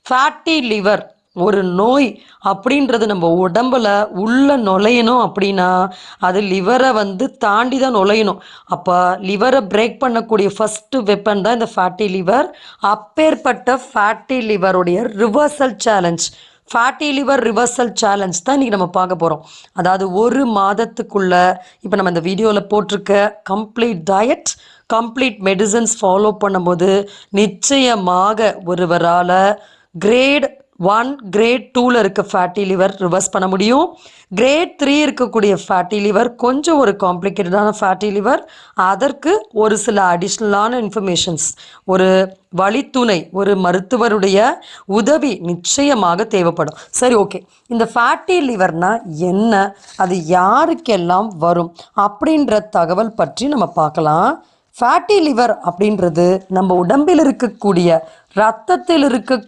Fatty liver ஒரு நோய் அப்படின்றது நம்ம உடம்புல உள்ள நுழையணும் அப்படின்னா அது லிவரை தாண்டி தான் நுழையணும். அப்போ லிவரை பிரேக் பண்ணக்கூடிய ஃபஸ்ட்டு வெப்பன் தான் இந்த ஃபேட்டி லிவர். அப்பேற்பட்ட ஃபேட்டி லிவருடைய reversal challenge, fatty liver reversal challenge தான் இன்றைக்கி நம்ம பார்க்க போகிறோம். அதாவது ஒரு மாதத்துக்குள்ள இப்போ நம்ம இந்த வீடியோவில் போட்டிருக்க complete diet, complete medicines follow பண்ணும்போது நிச்சயமாக ஒருவரால் கிரேட் 1 கிரேட் 2ல் இருக்க ஃபேட்டி லிவர் ரிவர்ஸ் பண்ண முடியும். கிரேட் 3 இருக்கக்கூடிய ஃபேட்டி லிவர் கொஞ்சம் ஒரு காம்ப்ளிகேட்டடான ஃபேட்டி லிவர். அதற்கு ஒரு சில அடிஷ்னலான இன்ஃபர்மேஷன்ஸ், ஒரு வழித்துணை, ஒரு மருத்துவருடைய உதவி நிச்சயமாக தேவைப்படும். சரி, ஓகே, இந்த ஃபேட்டி லிவர்னா என்ன, அது யாருக்கெல்லாம் வரும் அப்படின்ற தகவல் பற்றி நம்ம பார்க்கலாம். ஃபேட்டி லிவர் அப்படின்றது நம்ம உடம்பில் இருக்கக்கூடிய இரத்தத்தில் இருக்க